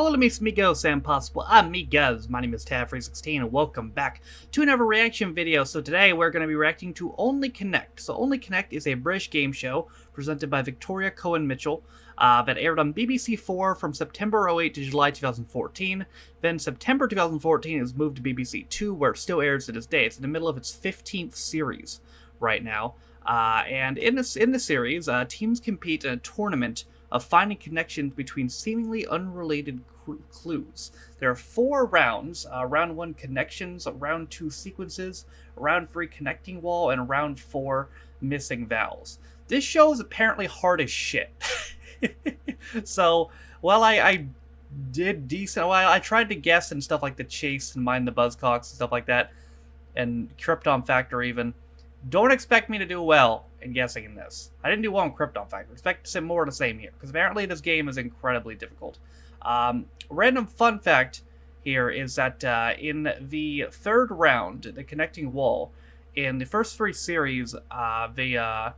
Hola mis amigos and possible amigas, my name is Tav316 and welcome back to another reaction video. So today we're going to be reacting to Only Connect. So Only Connect is a British game show presented by Victoria Cohen-Mitchell that aired on BBC4 from September 08 to July 2014. Then September 2014 is moved to BBC 2 where it still airs to this day. It's in the middle of its 15th series right now. And in the series, teams compete in a tournament of finding connections between seemingly unrelated clues. There are 4 rounds. Round 1 connections, round 2 sequences, round 3 connecting wall, and round 4 missing vowels. This show is apparently hard as shit. So, while I did decent, well, I tried to guess and stuff like the chase and mind the buzzcocks and stuff like that, and Krypton Factor even. Don't expect me to do well in guessing in this. I didn't do well in Krypton Factor. Expect some more of the same here, because apparently this game is incredibly difficult. Random fun fact here is that in the 3rd round, the connecting wall, in the first 3 series, they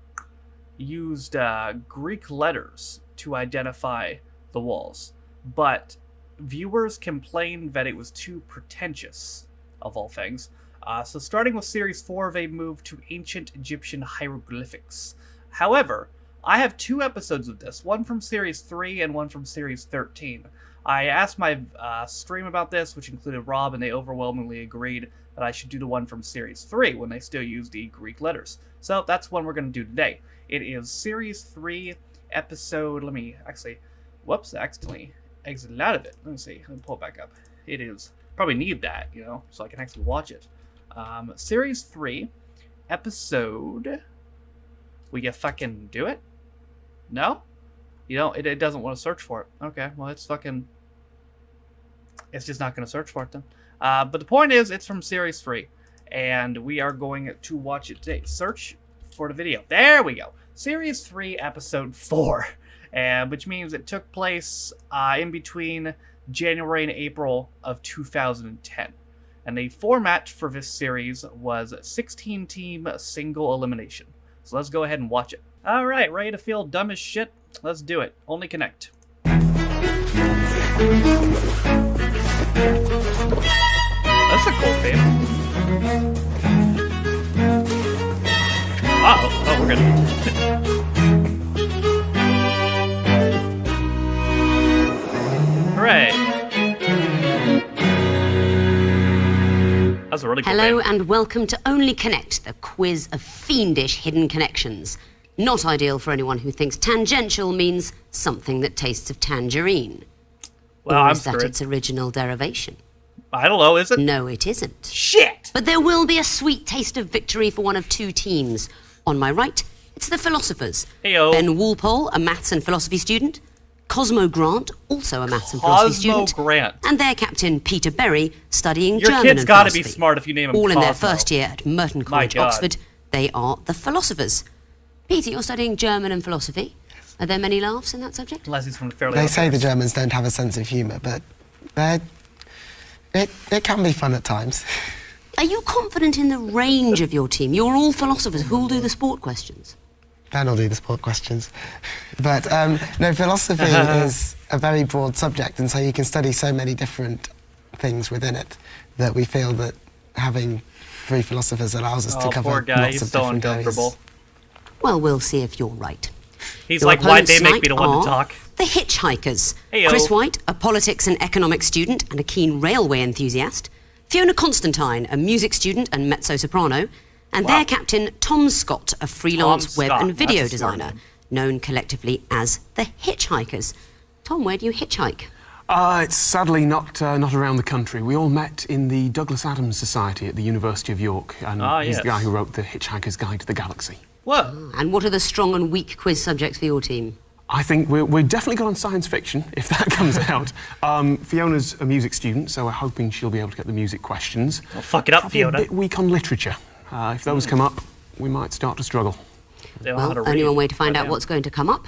used Greek letters to identify the walls, but viewers complained that it was too pretentious, of all things. So starting with Series 4, they moved to ancient Egyptian hieroglyphics. However, I have 2 episodes of this, one from Series 3 and one from Series 13. I asked my stream about this, which included Rob, and they overwhelmingly agreed that I should do the one from Series 3 when they still use the Greek letters. So that's one we're going to do today. It is Series 3, episode... Let me actually... Whoops, I accidentally exited out of it. Let me see. Let me pull it back up. It is... Probably need that, you know, so I can actually watch it. Series 3, episode... Will you fucking do it? No? You know, it doesn't want to search for it. Okay, well, it's fucking... It's just not going to search for it then. But the point is, it's from Series 3. And we are going to watch it today. Search for the video. There we go. Series 3, episode 4. Which means it took place in between January and April of 2010. And the format for this series was 16-team single elimination. So let's go ahead and watch it. Alright, ready to feel dumb as shit? Let's do it. Only Connect. That's a cool theme. Uh-oh. Oh, we're good. Hooray. That's a really cool Hello thing. and welcome to Only Connect, the quiz of fiendish hidden connections. Not ideal for anyone who thinks tangential means something that tastes of tangerine. Well, or I'm is that screwed. its original derivation? I don't know, is it? No, it isn't. Shit! But there will be a sweet taste of victory for one of 2 teams. On my right, it's the philosophers. Heyo. Ben Walpole, a maths and philosophy student. Cosmo Grant, also a maths and philosophy student. Grant. And their captain, Peter Berry, studying Your German kid's and gotta philosophy. be smart if you name him All in their Cosmo. first year at Merton College, God. Oxford. They are the philosophers. Peter, you're studying German and philosophy. Are there many laughs in that subject? Unless he's from the fairly... They say the Germans don't have a sense of humour, but it can be fun at times. Are you confident in the range of your team? You're all philosophers. Who'll do the sport questions? Ben will do the sport questions. But, no, philosophy is a very broad subject, and so you can study so many different things within it that we feel that having 3 philosophers allows us to cover poor guy. lots He's of so different uncomfortable. areas. Well, we'll see if you're right. He's Your like, why'd they opponents make me the tonight one to are talk? The Hitchhikers. Heyo. Chris White, a politics and economics student and a keen railway enthusiast. Fiona Constantine, a music student and mezzo-soprano. And Wow. their captain, Tom Scott, a freelance Tom web Scott, and video that's a smart designer, name. known collectively as the Hitchhikers. Tom, where do you hitchhike? It's sadly not around the country. We all met in the Douglas Adams Society at the University of York, and he's yes. the guy who wrote The Hitchhiker's Guide to the Galaxy. Whoa. And what are the strong and weak quiz subjects for your team? I think we're definitely good on science fiction, if that comes out. Fiona's a music student, so we're hoping she'll be able to get the music questions. Well, fuck it up, Probably Fiona. a bit weak on literature. If those come up, we might start to struggle. They don't know how Well, to only read. one way to find out Goddamn. what's going to come up.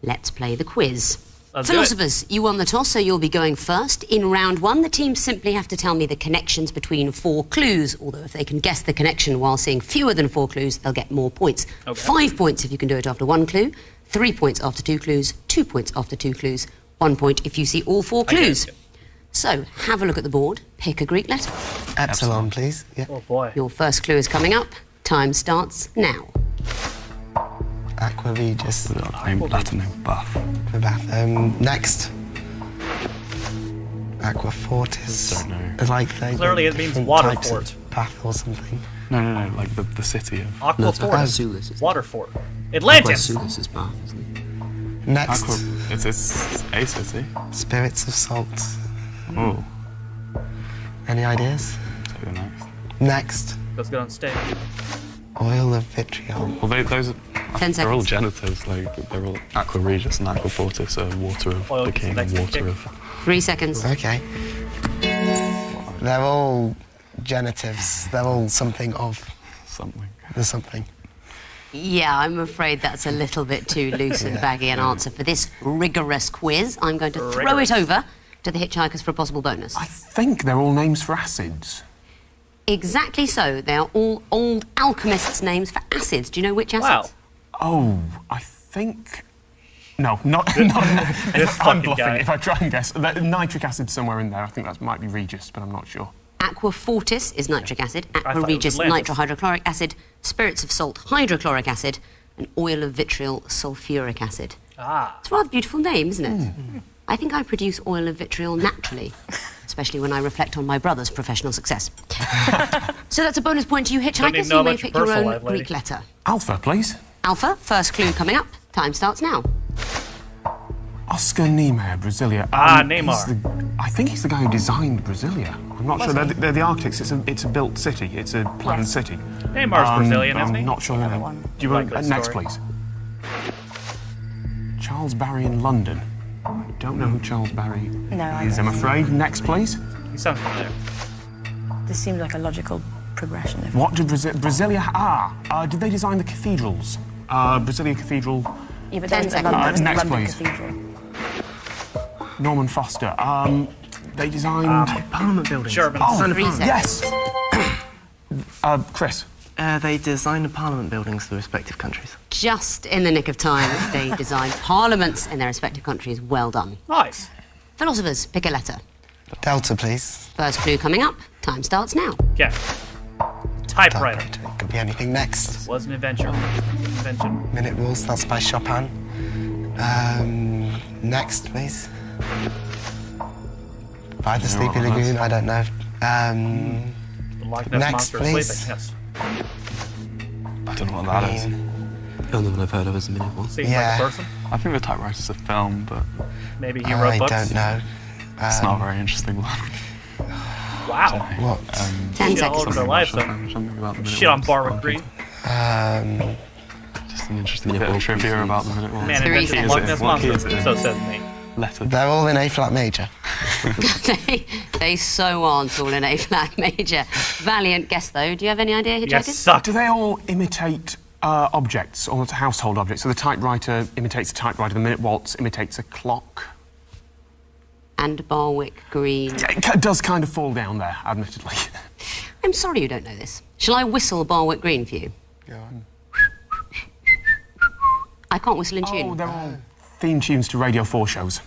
Let's play the quiz. Let's do it. Philosophers, you won the toss, so you'll be going first. In round 1, the teams simply have to tell me the connections between 4 clues, although if they can guess the connection while seeing fewer than 4 clues, they'll get more points. Okay. 5 points if you can do it after 1 clue, 3 points after 2 clues, 2 points after 2 clues, 1 point if you see all 4 clues. Okay. So, have a look at the board. Pick a Greek letter. Epsilon, please. Yeah. Oh boy. Your first clue is coming up. Time starts now. Aqua Regis. Latin name, Bath. Next. Aqua Fortis. Don't know. It's like they Clearly it means different water types fort. of Bath or something. No, like the city of... Aqua Fort. Sulis is Water Fort. Atlantis! Sulis is Bath, isn't it? Next. Aqua... It's a city. Spirits of Salt. Oh, Any ideas? take the next. Next. Let's get on stage. Oil of Vitriol. Well, those are... 10 They're all seconds. genitives, like, they're all Aqua Regis and Aqua Fortis, so water of Oil the gets the king, next water kick. of... 3 seconds. Okay. They're all genitives. They're all something of something. the something. Yeah, I'm afraid that's a little bit too loose and baggy an answer for this rigorous quiz. I'm going to throw it over to the hitchhikers for a possible bonus. I think they're all names for acids. Exactly so. They are all old alchemists' names for acids. Do you know which acids? Wow. Oh, I think... No, not... This I'm fucking bluffing guy. if I try and guess. Nitric acid somewhere in there. I think that might be Regis, but I'm not sure. Aqua Fortis is nitric acid, thought Aqua it was Regis Atlantis. nitrohydrochloric acid, Spirits of Salt hydrochloric acid, and Oil of Vitriol sulfuric acid. Ah. It's a rather beautiful name, isn't it? I think I produce oil of vitriol naturally, especially when I reflect on my brother's professional success. So that's a bonus point to you, Don't hitchhikers. need to know You may about your pick your personal own life, lady. Greek letter. Alpha, please. Alpha, first clue coming up. Time starts now. Oscar Niemeyer, Brasilia. Neymar. I think he's the guy who designed Brasilia. I'm not sure. They're the architects. It's a built city. It's a planned city. Neymar's Brazilian, but isn't he? I'm not sure. The other one. Do you want Likely next, story. please? Charles Barry in London. I don't know who Charles Barry No, I is, I'm don't. afraid. Next, please. He sounds familiar. This seems like a logical progression. What did Brasilia... did they design the cathedrals? Brasilia Cathedral, Yeah, but 10 there's seconds. London, Next, London please. Cathedral. Norman Foster. They designed... Parliament buildings. Sherman. oh, Design a Parliament. yes! Chris. They design the Parliament buildings for the respective countries. Just in the nick of time, they designed parliaments in their respective countries. Well done. Nice. Philosophers, pick a letter. Delta, please. First clue coming up. Time starts now. Okay. Typewriter. It could be anything next. Was an invention. Minute Rules, that's by Chopin. Next, please. By the Sleepy what that Lagoon, is. I don't know. The Loch Ness Next, Monster please. sleeping. Yes. I don't know what that is. The only one I've heard of is a minute one. Seems Yeah. like a person. I think the typewriter's a film, but Maybe he wrote I books. don't know. it's not a very interesting one. Wow. What? 10 Shit all seconds. over their lives, though. Something about the minute Shit on ones. Barwick Green. Just an interesting Minute bit of Walk trivia Green. about the minute ones. Man Three invented the seconds. Loch Ness What key Monster. is it in? So says me. Letter. They're all in A flat major. they so aren't all in A flat major. Valiant guess though. Do you have any idea, You hitchhikers? guys suck. Do they all imitate objects, or household objects? So the typewriter imitates a typewriter, the minute waltz imitates a clock. And Barwick Green. It does kind of fall down there, admittedly. I'm sorry you don't know this. Shall I whistle Barwick Green for you? Go on. I can't whistle in tune. Oh, they're all theme tunes to Radio 4 shows.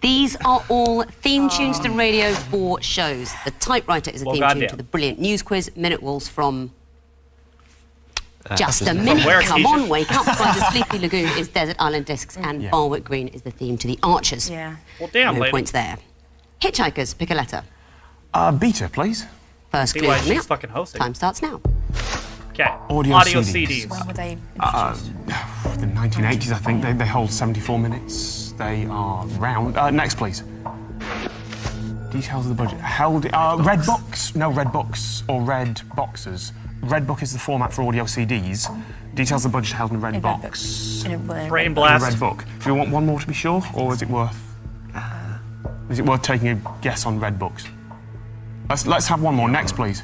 These are all theme tunes to Radio 4 shows. The typewriter is a Well, theme tune goddamn. to the brilliant news quiz. Minute Walls from... Just a From minute, where, come Keisha? on, wake up. By the Sleepy Lagoon is Desert Island Discs, and Yeah. Barwick Green is the theme to the Archers. Yeah. Well, damn, No lady. points there. Hitchhikers, pick a letter. Beta, please. First See clue why coming she's up. fucking hosting. Time starts now. Okay. Audio CDs. When were they introduced? The 1980s, I think. They hold 74 minutes. They are round. Next, please. Details of the budget. Held. Red Box. No, Red Books or Red Boxes. Red Book is the format for audio CDs. Details of the budget held in a red In Red box. In a- well, in a Brain red In a blast. red book. Do you want one more to be sure, or is it worth? Is it worth taking a guess on Red Books? Let's have one more. Next, please.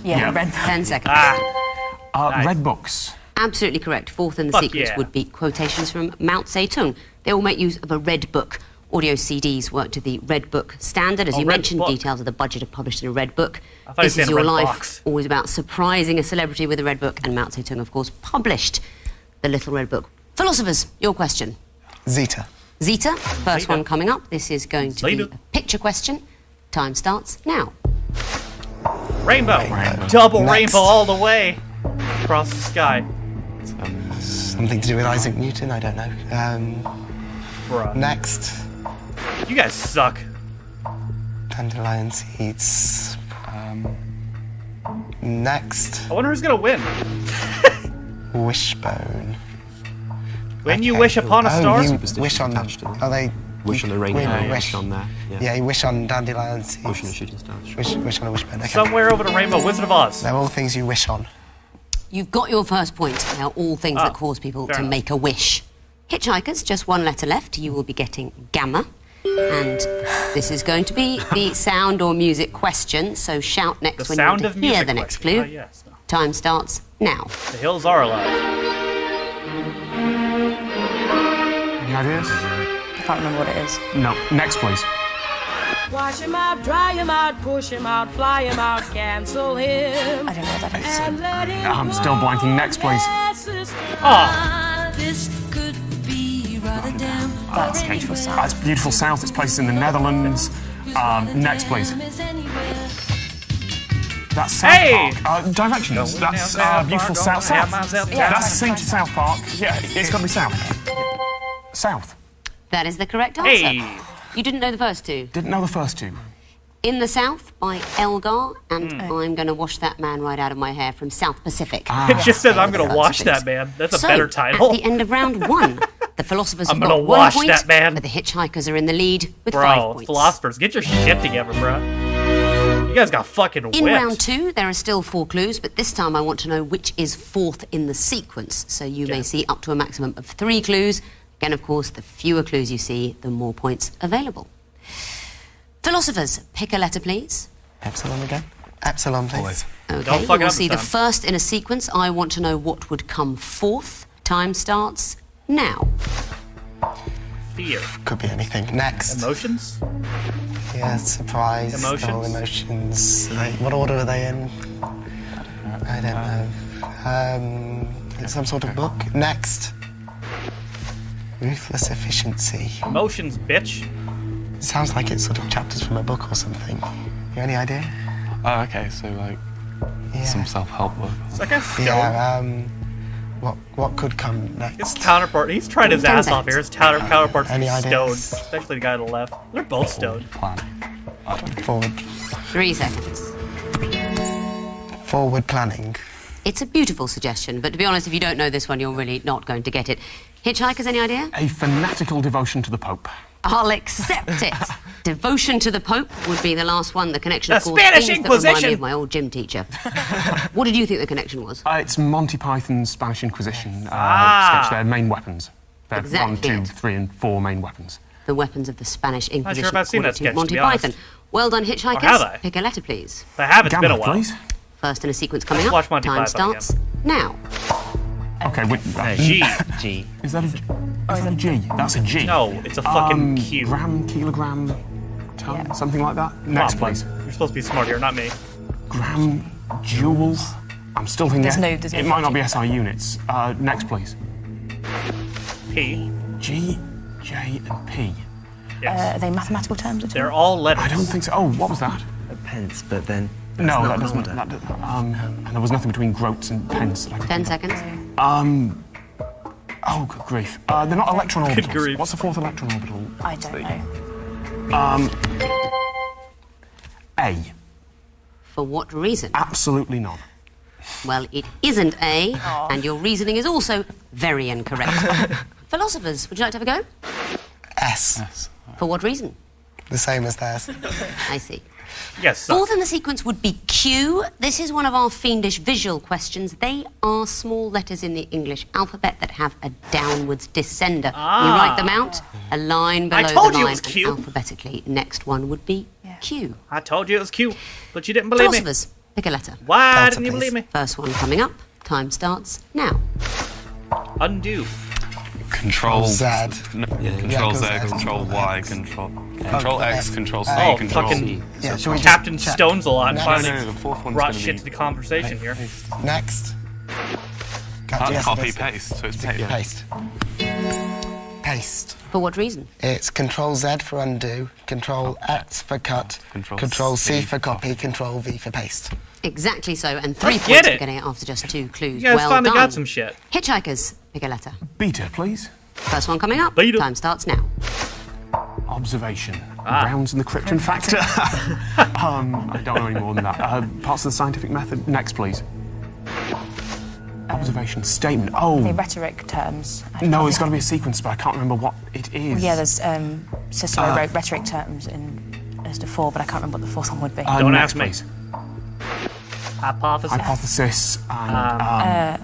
Yeah, Yeah. red. 10 seconds. Nice. Red Books. Absolutely correct. Fourth in the Fuck sequence yeah. would be quotations from Mao Zedong. They all make use of a red book. Audio CDs work to the Red Book standard. As Oh, you Red mentioned, Book. details of the budget are published in a Red Book. I thought you This said is a Your red Life, box. always about surprising a celebrity with a Red Book, and Mao Zedong, of course, published the Little Red Book. Philosophers, your question. Zeta. Zeta, first Zeta. one coming up. This is going to Zeta. be a picture question. Time starts now. Rainbow. Rainbow. Double Next. rainbow all the way across the sky. Something to do with Isaac Newton, I don't know. Bruh. Next, You guys suck. dandelion seeds. Next, I wonder who's gonna win. wishbone. When you Okay. wish upon a star. You Superstitions wish on attached to them. Are they? Wish on the rainbow, wish on there. Yeah, you wish on dandelion seeds. Wish on a shooting star. Sure. Wish on a wishbone. Okay. Somewhere over the rainbow, Wizard of Oz. They're all things you wish on. You've got your first point. Now, all things that cause people fair to enough. make a wish. Hitchhikers, just one letter left. You will be getting gamma. And this is going to be the sound or music question, so shout The next when sound you of hear music the next question. clue. Yes. Time starts now. The hills are alive. Any ideas? I can't remember what it is. No. Next, please. Wash him out, dry him out, push him out, fly him out, cancel him. I don't know what that is. And let him I'm still blanking. Next, please. Ah, That's Beautiful South. That's Beautiful South. It's places in the Netherlands. Next, please. That's South Hey! Park. Directions. That's Beautiful South. South. That's the same to South Park. Yeah, it's got to be South. South. That is the correct answer. Hey. You didn't know the first two. Didn't know the first two. In the South by Elgar, and I'm going to wash that man right out of my hair from South Pacific. it just says I'm gonna Lots of wash things. that man. That's a So, better title. at the end of round one, the philosophers I'm have gonna got 1 wash point, that man. but the hitchhikers are in the lead with 5 Bro, points. philosophers, get your shit together, bro. You guys got fucking In whipped. round two, there are still 4 clues, but this time I want to know which is fourth in the sequence. So you may see up to a maximum of 3 clues. Again, of course, the fewer clues you see, the more points available. Philosophers, pick a letter, please. Epsilon again. Epsilon, please. Always. Okay, Don't fuck it we'll up see this the time. first in a sequence. I want to know what would come fourth. Time starts now. Fear. Could be anything. Next. Emotions? Yeah, surprise. Emotions? All emotions. What order are they in? I don't know. Some sort of book. Next. Ruthless efficiency. Emotions, bitch. Sounds like it's sort of chapters from a book or something. You any idea? Oh, okay, so like Yeah. some self-help book. It's like a stone. Yeah. What could come His next? counterpart, he's trying his 10 ass off here. His counterpart's Any stoned, ideas? especially the guy to the left. They're both stoned. Plan. Forward. 3 seconds. Forward planning. It's a beautiful suggestion, but to be honest, if you don't know this one, you're really not going to get it. Hitchhikers, any idea? A fanatical devotion to the Pope. I'll accept it. Devotion to the Pope would be the last one. The connection, The of course, Spanish things that remind me Inquisition. of my old gym teacher. What did you think the connection was? It's Monty Python's Spanish Inquisition Ah. sketch. Their main weapons. Their Exactly 1, 2, it. 3, and 4 main weapons. The weapons of the Spanish Inquisition. if I've seen that according to sketch, to Monty be honest. Python. Well done, hitchhikers. have I? Pick a letter, please. If I have, it's been a Gamma, while. please. First in a sequence coming Let's up. watch Monty Time Python starts now. Okay, G. G. Is that a G? That's a G. No, it's a fucking Q. Gram, kilogram, ton, something like that. Next, Come on, please. You're supposed to be smart here, not me. Gram, joule. I'm still thinking. There's no it might not be SI units. Next, please. P. G, J, and P. Yes. Are they mathematical terms at all? They're all letters. I don't think so. Oh, what was that? A pence, but then. No, that's that not doesn't. an order. That, and there was nothing between groats and pence. That I could 10 think of. seconds. Oh, good grief. They're not electron orbitals. Good grief. What's the fourth electron orbital? I don't know. A. For what reason? Absolutely none. Well, it isn't A, and your reasoning is also very incorrect. Philosophers, would you like to have a go? S. For what reason? The same as theirs. I see. Yes. Fourth in the sequence would be Q. This is one of our fiendish visual questions. They are small letters in the English alphabet that have a downwards descender. You write them out, a line below told the you it line, was and Q. alphabetically. Next one would be Q. I told you it was Q, but you didn't believe me. Philosophers, pick a letter. Why Delta, didn't you please. believe me? First one coming up. Time starts now. Undo. Control Z. No, Yeah, control Z, Z, control Y, control X, control C, Oh, control fucking Yeah, shall we just Captain check? Stones a lot. Next. Finally No, the fourth one's brought gonna shit be to the conversation here. Next. Yes, it copy is. paste. So it's paste. Paste. paste. For what reason? It's Control Z for undo, Control X for cut, Control C for copy, Control V for paste. Exactly so, and 3 Let's points get for it. getting it after just 2 clues. You guys Well finally done. got some shit. Hitchhikers, pick a letter. Beta, please. First one coming up. Beta. Time starts now. Observation. Rounds in the Krypton factor. I don't know any more than that. Parts of the scientific method. Next, please. Observation. Statement. The Oh, rhetoric terms. no, it's got to be a sequence, but I can't remember what it is. Yeah, there's Cicero wrote rhetoric terms in list of 4, but I can't remember what the 4th one would be. Don't next, ask me. please. Hypothesis. Hypothesis and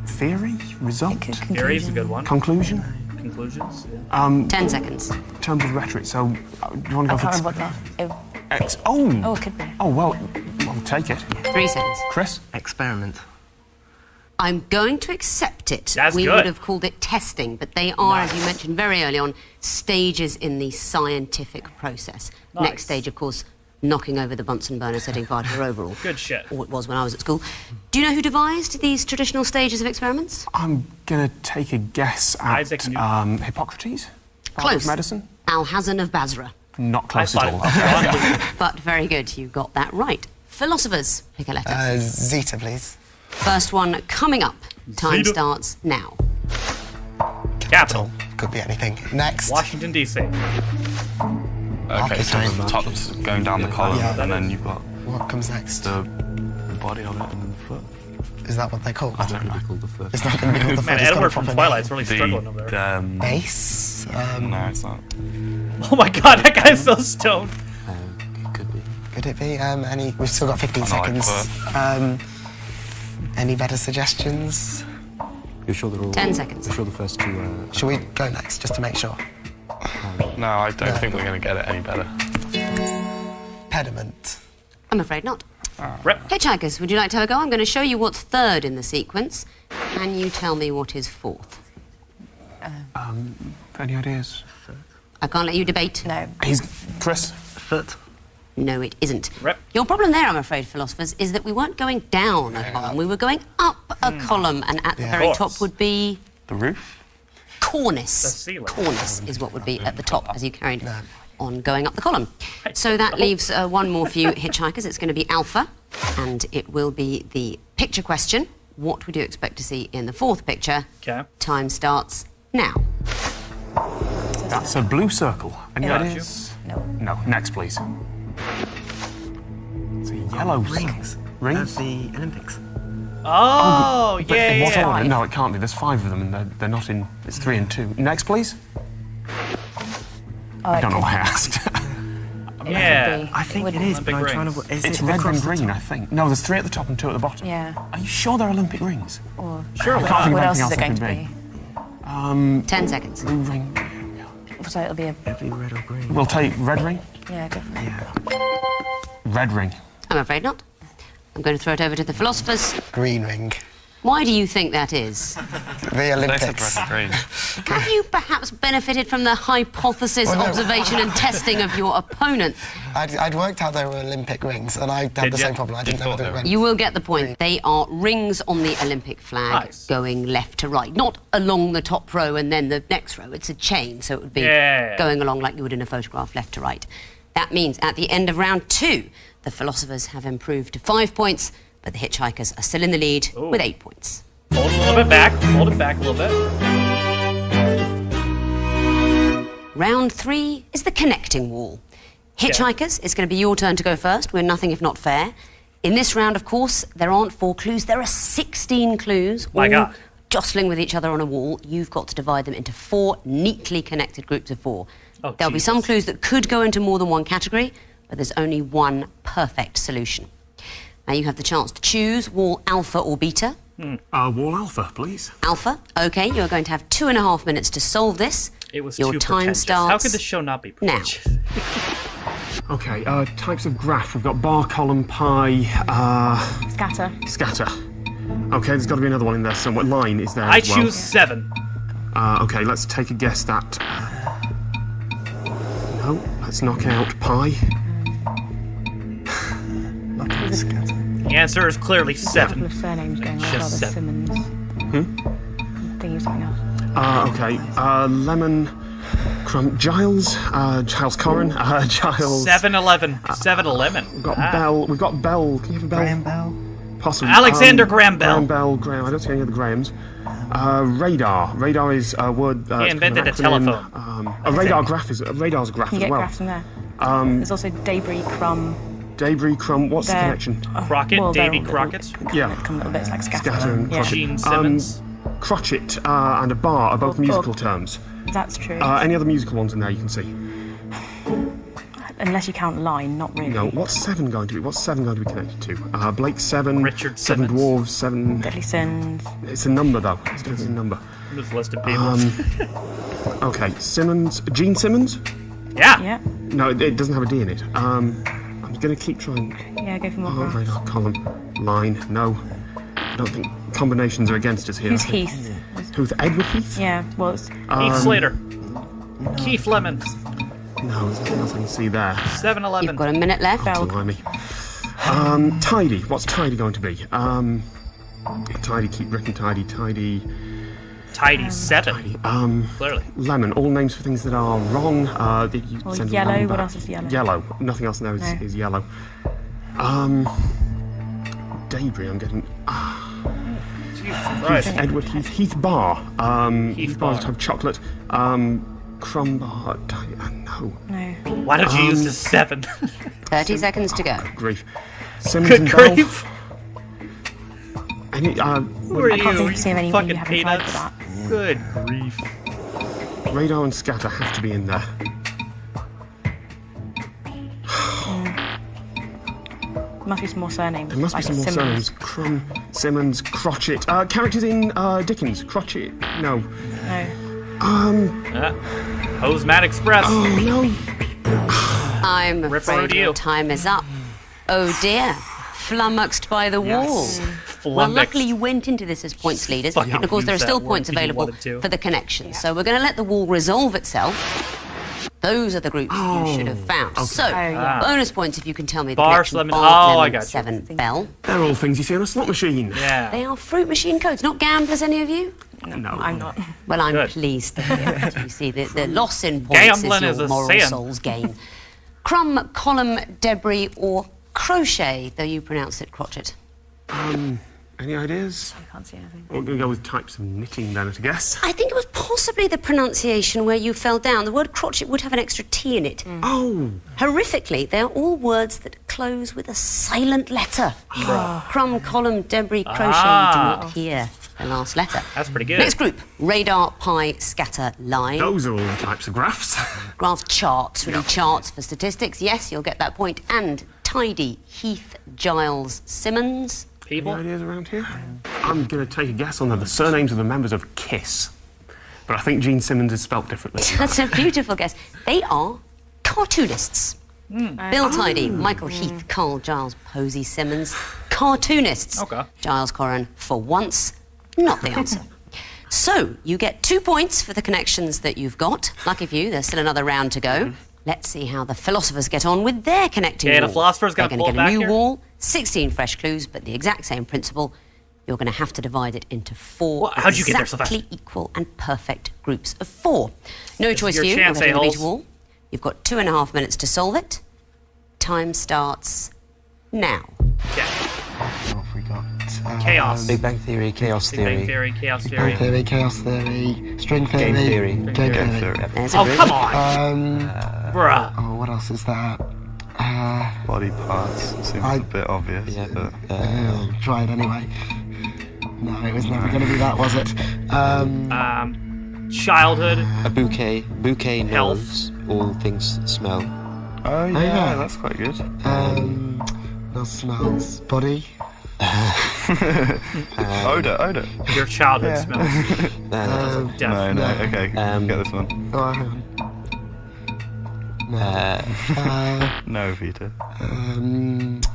theory. Result. Theory is a good one. Conclusion. Conclusions. Yeah. 10 seconds. In terms of rhetoric, so do you want to I go can't for remember what X? Oh. Oh, it could be. Oh well, I'll take it. 3 seconds. Chris. Experiment. I'm going to accept it. That's we good. would have called it testing, but they are, as you mentioned very early on, stages in the scientific process. Nice. Next stage, of course, knocking over the Bunsen burner setting fire to your overall. Good shit. Or it was when I was at school. Do you know who devised these traditional stages of experiments? I'm gonna take a guess at Isaac Newton. Hippocrates. Close. Medicine. Alhazen of Basra. Not close I at all. thought But very good, you got that right. Philosophers, pick a letter. Zeta, please. First one coming up. Time Zeta. starts now. Capital. Could be anything. Next. Washington, D.C. Okay, so Archetype. the top's going down the column, Yeah. and then you've got What comes next? the body of it and then the foot. Is that what they're called? It's not going to be called the foot. It's not going to be called the Man, first. Edward from Twilight's really struggling over there. Base. No, it's not. Oh my god, that guy's so stoned. It could be. Could it be? Any? We've still got 15 I like seconds. Any better suggestions? You're sure they're all... 10 seconds. You're sure the first two Shall we go next, just to make sure? No, I don't think we're going to get it any better. Pediment. I'm afraid not. Rep. Hitchhikers, would you like to have a go? I'm going to show you what's third in the sequence. Can you tell me what is fourth? Any ideas? I can't let you debate. No. He's Chris. foot. No, it isn't. Rep. Your problem there, I'm afraid, philosophers, is that we weren't going down a column. We were going up a column, and at the very Of course. top would be The roof? cornice. The ceiling. Cornice is what would be at the top as you carried on going up the column. So that leaves one more for you hitchhikers. It's going to be alpha, and it will be the picture question. What would you expect to see in the fourth picture? Okay. Time starts now. That's a blue circle. Any Got ideas? No. No. Next, please. It's a yellow Rings. Rings? The Olympics. Oh, But yeah, what yeah. order? No, it can't be. There's 5 of them, and they're not in. It's 3 and 2. Next, please. Oh, I don't know why I asked. Yeah. I think it is, but I'm Olympic trying to... rings. Is It's it red and across the green, top? I think. No, there's 3 at the top and 2 at the bottom. Yeah. Are you sure they're Olympic rings? Or Sure, I why can't think what of else is anything it else going that to be? 10 seconds. Blue ring. So it'll be a... It'd be red or green. We'll take red ring. Yeah, go for it. Yeah. Red ring. I'm afraid not. I'm going to throw it over to the philosophers. Green ring. Why do you think that is? The They said Olympics. red and green. Have you perhaps benefited from the hypothesis, Well, no. observation and testing of your opponent? I'd worked out they were Olympic rings, and I had Did the ya? same problem. I didn't You know thought whether they it were. went. You will get the point. They are rings on the Olympic flag Nice. going left to right. Not along the top row and then the next row. It's a chain, so it would be Yeah. going along like you would in a photograph, left to right. That means at the end of round 2, the philosophers have improved to 5 points, but the hitchhikers are still in the lead Ooh. with 8 points. Hold it a little bit back. Hold it back a little bit. Round 3 is the connecting wall. Hitchhikers, it's going to be your turn to go first. We're nothing if not fair. In this round, of course, there aren't 4 clues. There are 16 clues, My all God. jostling with each other on a wall. You've got to divide them into 4 neatly connected groups of 4. Oh, There'll be some Jesus. clues that could go into more than one category, but there's only one perfect solution. Now you have the chance to choose wall alpha or beta. Wall alpha, please. Alpha, okay, you're going to have 2.5 minutes to solve this. It was Your too time pretentious. starts How could this show not be now. pretentious? Okay, types of graph. We've got bar, column, pie, Scatter. scatter. Okay, there's got to be another one in there somewhere. Line is there I as well. choose 7. Okay, let's take a guess that... No, let's knock out pi. The answer is clearly A couple 7. of surnames going on. Just Father seven. Simmons. Thinking of something else. Okay. Lemon, crumb, Giles Corrin, Giles. 7-Eleven. 7-Eleven. We've got Bell. We've got Bell. Can you have a Bell? Graham Bell. Possibly. Alexander Graham Bell. Graham. I don't see any other Grahams. Radar. Radar is a word. He invented a telephone. A radar graph is radar's a graph You as get well. graphs from there. There's also debris, crumb. Debris, crumb. What's the They're- connection? Crockett, well, Davy they're all Crockett. Yeah. Come little bits like scatter. Scatter and Yeah. Crockett. Gene Simmons. Crotchet and a bar are both musical terms. That's true. Any other musical ones in there you can see? Unless you count line, not really. No. What's 7 going to be? What's 7 going to be connected to? Blake 7. Richard 7 Simmons. dwarves. 7. Deadly Sins. It's a number though. It's a number. There's a list of people. Okay. Simmons. Gene Simmons? Yeah. Yeah. No, it doesn't have a D in it. I'm gonna keep trying. Yeah, go for more Oh, graphs. radar, column, line. No. I don't think combinations are against us here. Who's I think. Heath? Who's Edward Heath? Yeah, well, it's Keith Slater. Keith Lemons. No, there's nothing else I can see there. 7-Eleven. You've got a minute left. Bell. Blimey. Tidy. What's tidy going to be? Tidy. Keep written tidy. Tidy. Tidy 7. Clearly. Lemon. All names for things that are wrong. You Well, send a yellow, lemon what back. else is yellow? Yellow. Nothing else now is, No. is yellow. Debris. I'm getting. Right. Edward Heath. Heath Bar. Heath Bar is a Bar. type of chocolate. Crumb bar. Tidy. No. no. Why did you use the 7? 30 seconds to go. Grief. Simmons Good and Bell. grief. Any, Who are I you? can't think of any fucking you haven't tried peanuts. for that. Good grief. radar and scatter have to be in there. There must be some more surnames. There must be like some more Simmons. surnames. Crumb, Simmons, Crotchet. Characters in Dickens. Crotchet. No. No. Hosemat Express. Oh no. I'm Rip afraid road your you. time is up. Oh dear. Flummoxed by the wall. Well, Flummoxed. luckily you went into this as points leaders. Fucking And of course, there are use that still word points if you available wanted to. for the connection. So we're going to let the wall resolve itself. Those are the groups you should have found. So, yeah. bonus points if you can tell me the Bar, connection. lemon- Bar, oh, I lemon, got you. 7, Bell. They're all things you see on a slot machine. Yeah. They are fruit machine codes, not gamblers, any of you? No. I'm not. Well, I'm Good. pleased to hear it. You see, the loss in points Gambling is is your a moral sin. soul's gain. Crumb, column, debris, or crochet, though you pronounce it crotchet. Any ideas? I can't see anything. We're going to go with types of knitting then, I guess. I think it was possibly the pronunciation where you fell down. The word crotchet would have an extra T in it. Oh. Horrifically, they're all words that close with a silent letter. Crumb, column, debris, crochet, you do not hear the last letter. That's pretty good. Next group, radar, pie, scatter, line. Those are all the types of graphs. Graph charts, really charts for statistics. Yes, you'll get that point. And tidy, Heath, Giles, Simmons. People. Any ideas around here? I'm going to take a guess on the surnames of the members of KISS. But I think Gene Simmons is spelt differently. That's a beautiful guess. They are cartoonists. Bill Tidy, Michael Heath, Carl Giles, Posey Simmons. Cartoonists. Okay. Giles Corrin, for once, not the answer. So, you get 2 points for the connections that you've got. Lucky for you, there's still another round to go. Let's see how the philosophers get on with their connecting Okay, wall. the philosopher's They're gonna going to pull get a it new back here? wall, 16 fresh clues, but the exact same principle. You're going to have to divide it into 4 What? How'd you get there so fast? exactly equal and perfect groups of 4. No choice your for you. chance, You're getting a beach a-holes. wall. You've got 2.5 minutes to solve it. Time starts now. Okay. What have we got? Chaos. Big Bang Theory, Chaos Big Bang Theory. Theory, Chaos Big Bang Theory. Theory, Chaos Theory, String Theory, Game Theory. Game Game Theory. Theory. There's a Oh, group. come on. Bruh. Oh, what else is that? Body parts seems I- a bit obvious, Yeah. but I'll try it anyway. No, it was never going to be that, was it? Childhood. A bouquet. Bouquet Health. knows all things that smell. oh yeah, yeah. that's quite good. No smells. Body. Odor. Your childhood smells. No, Death. No, okay, Um, get this one. Oh, hang on. No, Vita.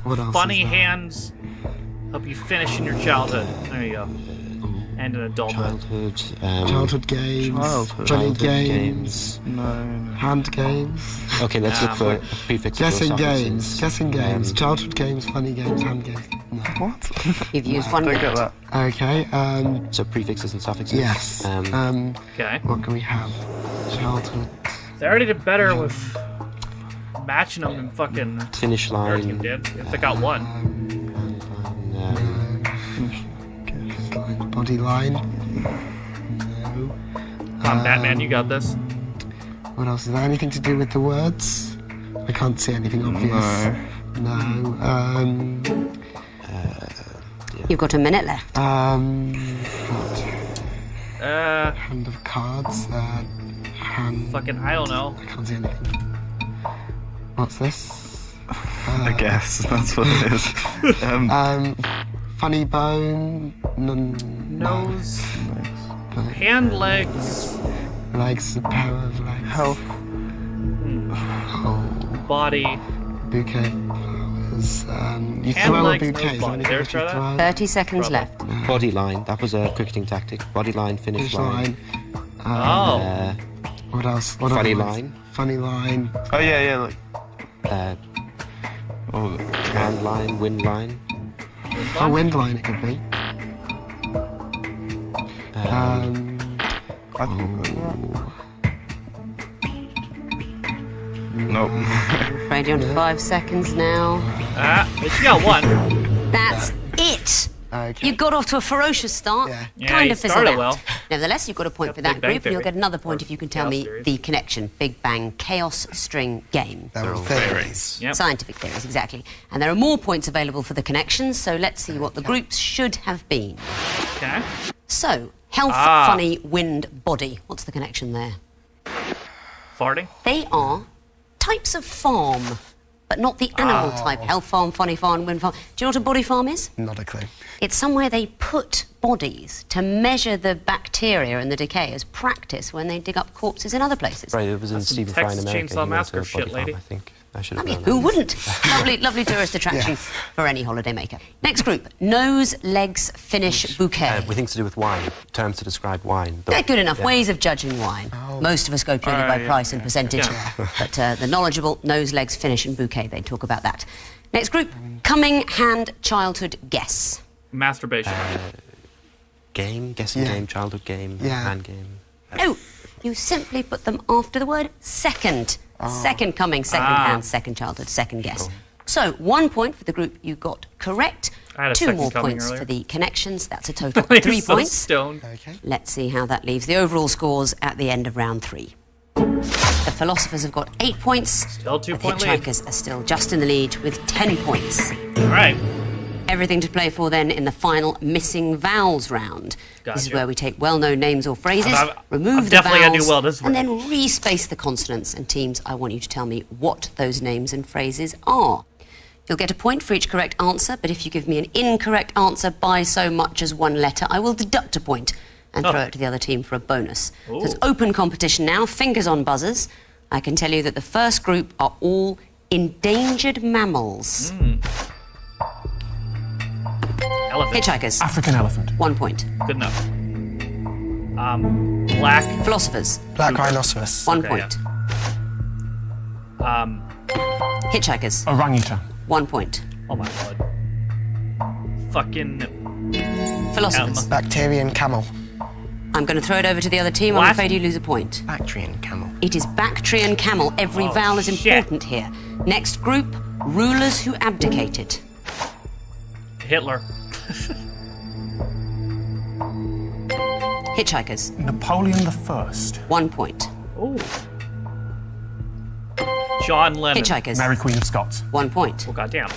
What else? Funny is there? hands help you finish in your childhood. There you go. And in adulthood. childhood. Childhood games. Childhood. Funny Childhood games. No. Hand games. Okay, let's look for a prefix. or Guessing suffix. games. Guessing games. Childhood games. Funny games. Hand games. No. What? You've used one Don't minute. get that. Okay. So prefixes and suffixes. Yes. Okay. What can we have? Childhood. They already did better with matching them than fucking Finish American line. did. If they got one. Body line. No. Come on, Batman, you got this. What else? Is there anything to do with the words? I can't see anything obvious. No. You've got a minute left. What? Uh, Hand of cards. Hand. fucking, I don't know. I can't see anything. What's this? I guess that's what it is. Funny bone. Nose, hand, legs, Legs. A pair of legs. Health. body. Bouquet. Flowers. You Hand, throw a legs, bouquet. nose, Is there body. anything There, you try that. throw? 30 seconds left. Body line. That was a cricketing tactic. Body line, finish line. Oh. What else? What Funny other ones? line. Funny line. Oh yeah, like. Oh, Hand line, wind line. A wind line it could be. I think. Nope. Afraid you're on to 5 seconds now. But you got one. That's it. Okay. You got off to a ferocious start. Yeah. Yeah, Kind you of fizzled started out. well. Nevertheless, you've got a point That's for Big that Bang group. You'll Theory. get another point if you can tell Chaos me theories. the connection. Big Bang Chaos String Game. They're all theories. Yep. Scientific theories, exactly. And there are more points available for the connections, so let's see what the groups should have been. Okay. So, health, funny, wind, body. What's the connection there? Farting. They are types of farm, but not the animal type. Health farm, funny farm, wind farm. Do you know what a body farm is? Not a clue. It's somewhere they put bodies to measure the bacteria and the decay as practice when they dig up corpses in other places. Right, it was in That's some Stephen Fry in Texas America. Chainsaw He went to Massacre a shit, body farm, lady. I think. I should I have mean, known who that. wouldn't? Lovely tourist attraction Yeah. for any holidaymaker. Next group, nose, legs, finish, bouquet. With things to do with wine. Terms to describe wine. They're good enough. Ways of judging wine. Most of us go purely by price and percentage. But the knowledgeable, nose, legs, finish and bouquet, they talk about that. Next group, coming, hand, childhood, guess. Masturbation. Game, guessing Yeah. game, childhood game, Yeah. hand game. No, you simply put them after the word second. Second coming, second hand, second childhood, second guess. So, 1 point for the group you got correct. I had a 2 second more coming points earlier. for the connections. That's a total of You're 3 so points. stoned. Okay. Let's see how that leaves the overall scores at the end of round 3. The philosophers have got 8 points. Still 2 The point lead. hitchhikers are still just in the lead with 10 points. All right. Everything to play for then in the final missing vowels round. This is Gotcha. where we take well-known names or phrases, I'm remove the definitely gonna do vowels, well this and round. then re-space the consonants. And teams, I want you to tell me what those names and phrases are. You'll get a point for each correct answer, but if you give me an incorrect answer by so much as one letter, I will deduct a point and throw it to the other team for a bonus. So it's open competition now, fingers on buzzers. I can tell you that the first group are all endangered mammals. Elephant. Hitchhikers, African elephant. 1 point. Good enough. Black. Philosophers, Black rhinoceros. 1 Okay, point. Um. Hitchhikers, Orangutan. 1 point. Oh my god. Fucking. Philosophers, Bacterian camel. I'm going to throw it over to the other team. I'm What? afraid you lose a point. Bactrian camel. It is Bactrian camel. Every Oh, vowel is shit. important here. Next group, rulers who abdicated. Hitler. Hitchhikers, Napoleon the First. 1 point. Oh. John Lennon. Hitchhikers, Mary Queen of Scots. 1 point. Oh goddamn.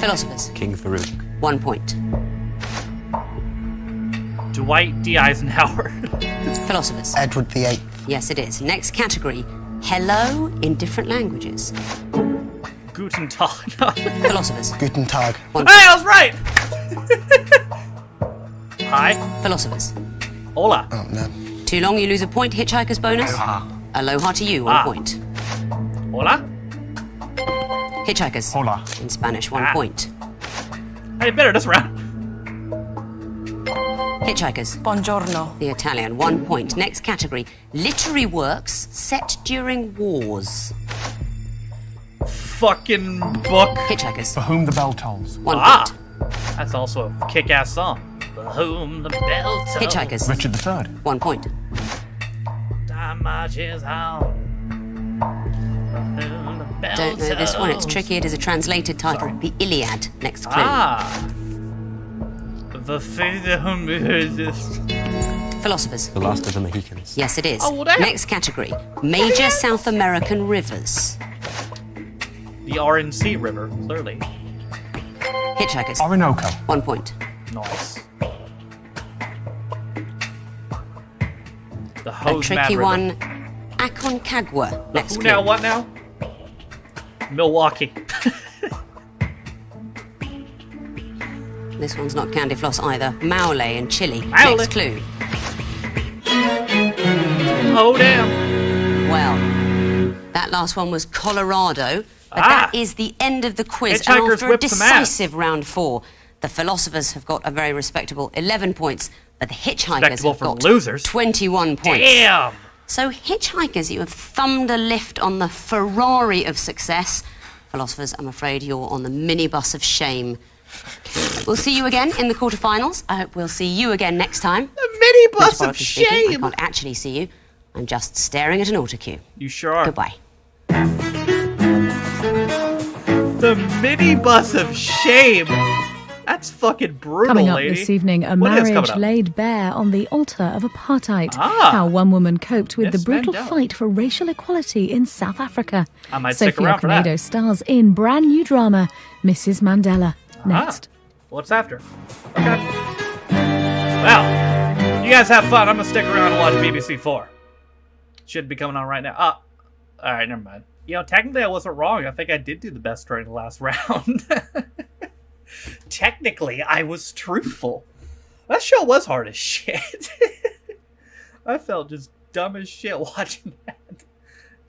Philosophers, King Farouk. 1 point. Dwight D. Eisenhower. Philosophers, Edward VIII. yes it is. Next category, hello in different languages. Guten Tag. Philosophers, Guten Tag. 1 Hey, point. I was right. Hi. Philosophers, Hola. Oh, no. too long, you lose a point. Hitchhikers bonus. Aloha. Aloha to you, 1 Ah. point. Hola. Hitchhikers, Hola. in Spanish, 1 Ah. point. I did better this round. Hitchhikers, Buongiorno. the Italian, 1 point. Next category, literary works set during wars. fucking book. Hitchhikers. For Whom the Bell Tolls. 1 Ah, point. that's also a kick-ass song. For whom the bell tolls. Hitchhikers. Richard III. 1 point. Time marches on. For whom the bell Don't know this one. It's tolls. tricky. It is a translated title. The Iliad. Next clue. Ah. The Philosophers. The Last of the Mohicans. Yes, it is. Oh, well, damn. Next category. Major South American rivers. The RNC River, clearly. Hitchhikers. Orinoco. 1 point. Nice. The A Hose tricky River. one. Aconcagua. Next Who clue. now? What now? Milwaukee. This one's not candy floss either. Maule in Chile. Maule. Next clue. Oh, damn. Well, that last one was Colorado. But Ah. that is the end of the quiz. And Hitchhikers after a whipped some ass. decisive round 4, the philosophers have got a very respectable 11 points, but the hitchhikers Respectable have for got losers. 21 points. Damn. So, hitchhikers, you have thumbed a lift on the Ferrari of success. Philosophers, I'm afraid you're on the minibus of shame. We'll see you again in the quarterfinals. I hope we'll see you again next time. The minibus of Metaphorically speaking, I shame. can't actually see you. I'm just staring at an autocue. You sure are. Goodbye. The minibus of shame. That's fucking brutal, Coming up lady. this evening, a What is marriage coming up? laid bare on the altar of apartheid. Ah. How one woman coped with Yes, the brutal Mandela. fight for racial equality in South Africa. I might stick Sophia around for that. Conedo stars in brand new drama, Mrs. Mandela. Next. What's after? Okay. Well, you guys have fun. I'm gonna stick around and watch BBC 4. Should be coming on right now. Alright, never mind. You know, technically I wasn't wrong. I think I did do the best during the last round. Technically, I was truthful. That show was hard as shit. I felt just dumb as shit watching that.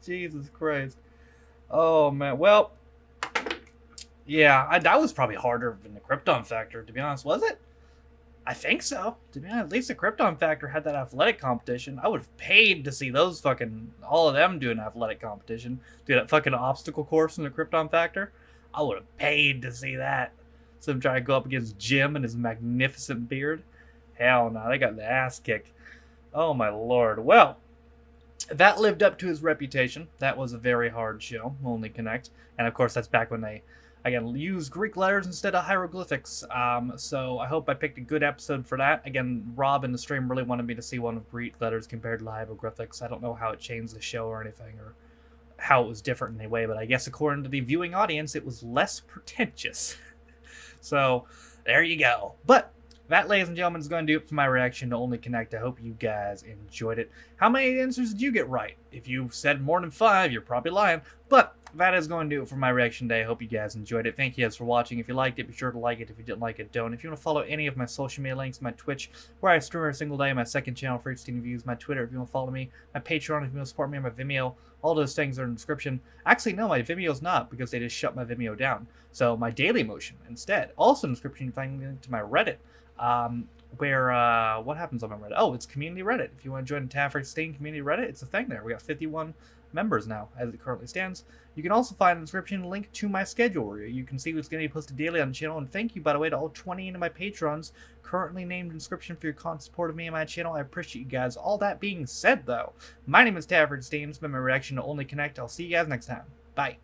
Jesus Christ. Oh, man. Well, yeah, that was probably harder than the Krypton Factor, to be honest. Was it? I think so. To be honest, at least the Krypton Factor had that athletic competition. I would have paid to see those fucking, all of them doing athletic competition. Do that fucking obstacle course in the Krypton Factor. I would have paid to see that. So him trying to go up against Jim and his magnificent beard. Hell no, they got the ass kicked. Oh my lord. Well, that lived up to his reputation. That was a very hard show, Only Connect. And of course, that's back when they, again, used Greek letters instead of hieroglyphics. So I hope I picked a good episode for that. Again, Rob in the stream really wanted me to see one of Greek letters compared to the hieroglyphics. I don't know how it changed the show or anything, or how it was different in any way, but I guess according to the viewing audience, it was less pretentious. So, there you go. But that, ladies and gentlemen, is going to do it for my reaction to Only Connect. I hope you guys enjoyed it. How many answers did you get right? If you said more than 5, you're probably lying. But that is going to do it for my reaction today. I hope you guys enjoyed it. Thank you guys for watching. If you liked it, be sure to like it. If you didn't like it, don't. If you want to follow any of my social media links, my Twitch, where I stream every single day, my second channel for 16 views, my Twitter, if you want to follow me, my Patreon, if you want to support me on my Vimeo, all those things are in the description. Actually, no, my Vimeo's not, because they just shut my Vimeo down. So my Daily Motion instead. Also in the description, you can find a link to my Reddit. What happens on my Reddit? Oh, it's community Reddit. If you want to join the Taffy16 community Reddit, it's a thing there. We got 51 members now, as it currently stands. You can also find in the description a link to my schedule, where you can see what's going to be posted daily on the channel. And thank you, by the way, to all 20 of my patrons currently named in the description for your constant support of me and my channel. I appreciate you guys. All that being said, though, my name is Taffy16. It's been my reaction to Only Connect. I'll see you guys next time. Bye.